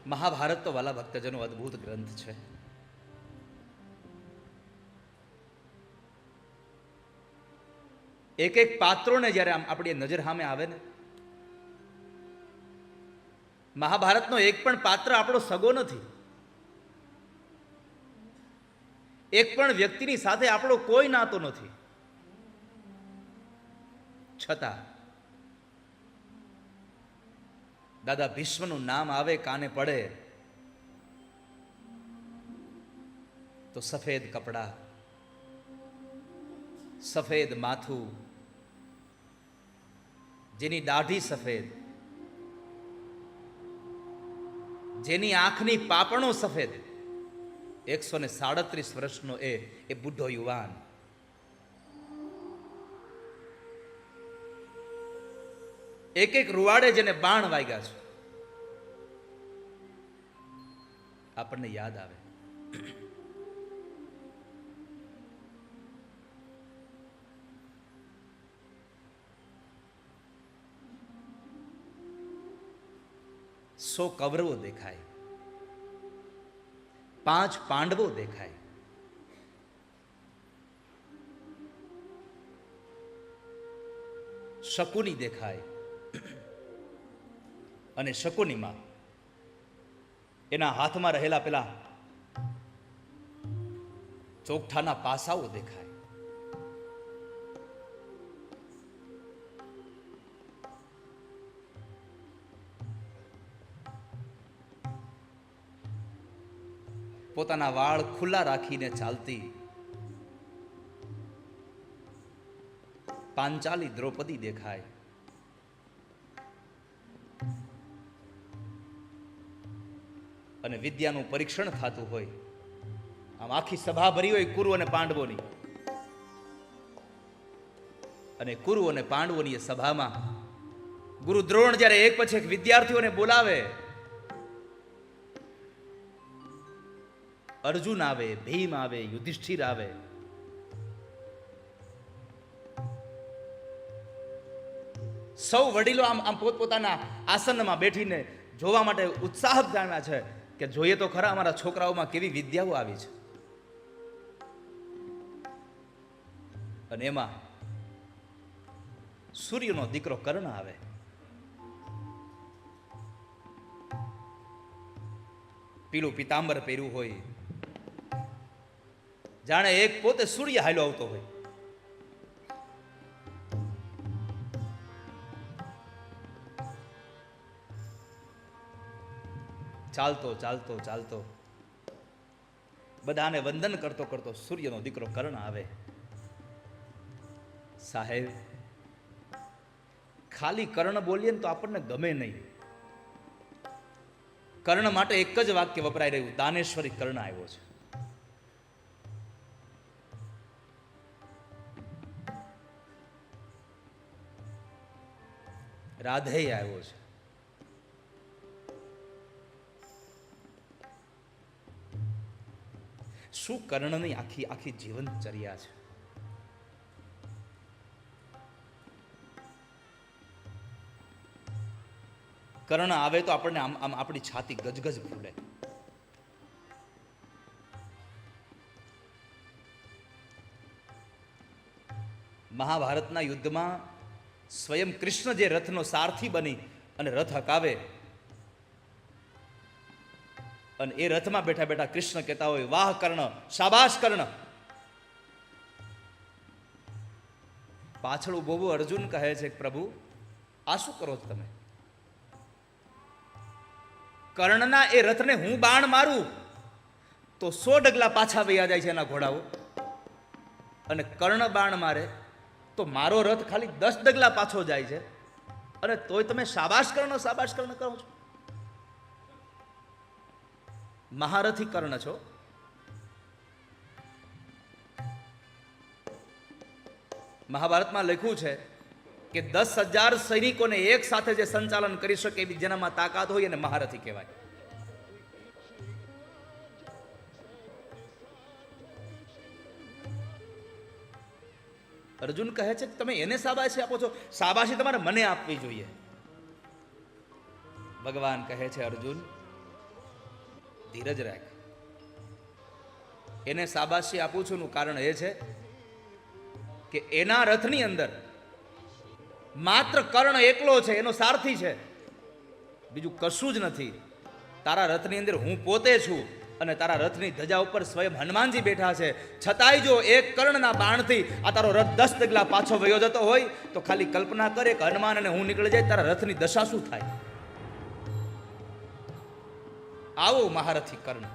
મહાભારત તો વાલા ભક્તજનો અદ્ભુત ગ્રંથ છે. એક એક પાત્રોને જ્યારે આપણી નજર સામે આવે ને, મહાભારતનો એક પણ પાત્ર આપણો સગો નથી. એક પણ વ્યક્તિની સાથે આપણો કોઈ નાતો નથી. છતાં દાદા ભીષ્મનું નામ આવે, કાને પડે તો સફેદ કપડા, સફેદ માથું, જેની દાઢી સફેદ, જેની આંખની પાપણો સફેદ, 137 વર્ષનો એ બુઢો યુવાન, એક એક રૂવાડે જેને બાણ વાગ્યા છે, આપણને યાદ આવે. સો કૌરવો દેખાય, 5 પાંડવો દેખાય, શકુની દેખાય, અને શકુનીમાં એના હાથમાં રહેલા પેલા ચોકઠાના પાસાઓ દેખાય. પોતાના વાળ ખુલ્લા રાખીને ચાલતી પાંચાલી દ્રૌપદી દેખાય. અને વિદ્યાનું પરીક્ષણ થતું હોય, આમ આખી સભા ભરી હોય કુરુ અને પાંડવોની, અને કુરુ અને પાંડવોની એ સભામાં ગુરુ દ્રોણ જ્યારે એક પછી એક વિદ્યાર્થીઓને બોલાવે, અર્જુન આવે, ભીમ આવે, યુધિષ્ઠિર આવે, સૌ વડીલો આમ પોતપોતાના આસનમાં બેઠીને જોવા માટે ઉત્સાહ જાણ્યા છે કે જોઈએ તો ખરા અમારા છોકરાઓમાં કેવી વિદ્યાઓ આવી છે. અને એમાં સૂર્યનો દીકરો કર્ણ આવે. પીળું પિતાંબર પહેર્યું હોય, જાણે એક પોતે સૂર્ય હાલ્યો આવતો હોય. ચાલતો ચાલતો ચાલતો બધાને વંદન કરતો કરતો સૂર્યનો દીકરો કર્ણ આવે. સાહેબ, ખાલી કર્ણ બોલીએ ને તો આપણને ગમે નહીં. કર્ણ માટે એક જ વાક્ય વપરાય રહ્યું, દાનેશ્વરી કર્ણ આવ્યો છે. રાધેય આવ્યો છે. શું કર્ણની આખી આખી જીવનચર્યા છે. કર્ણ આવે તો આપણને આમ આપણી છાતી ગજગજ ફૂલે. મહાભારતના યુદ્ધમાં સ્વયં કૃષ્ણ જે રથનો સારથી બની અને રથ હકાવે, અને એ રથમાં બેઠા બેઠા કૃષ્ણ કહેતા હોય, વાહ કર્ણ, શાબાશ કર્ણ. પાછળ ઉભો અર્જુન કહે છે, પ્રભુ આ શું કરો છો તમે? કર્ણના એ રથને હું બાણ મારું તો 100 ડગલા પાછા વયા જાય છે એના ઘોડાઓ, અને કર્ણ બાણ મારે તો મારો રથ ખાલી 10 ડગલા પાછો જાય છે, અને તોય તમે શાબાશ કર્ણ કરો છો. મહારથી કર્ણ છો. મહાભારતમાં લખ્યું છે કે 10,000 સૈનિકોને એક સાથે જે સંચાલન કરી શકે એવી જેનામાં તાકાત હોય એને મહારથી કહેવાય. અર્જુન કહે છે કે તમે એને શાબાશી આપો છો, શાબાશી તમારે મને આપવી જોઈએ. ભગવાન કહે છે, અર્જુન ધીરજ રાખ. એને શાબાશી આપું છું નું કારણ એ છે કે એના રથની અંદર માત્ર કર્ણ એકલો છે, એનો સારથી છે, બીજું કશું જ નથી. તારા રથની અંદર હું પોતે છું અને તારા રથની ધજા ઉપર સ્વયં હનુમાનજી બેઠા છે. છતાંય જો એક કર્ણના બાણથી આ તારો રથ 10 ડગલા પાછો વયો જતો હોય તો ખાલી કલ્પના કરે કે હનુમાન અને હું નીકળી જાય, તારા રથની દશા શું થાય. આવો મહારથી કર્ણ.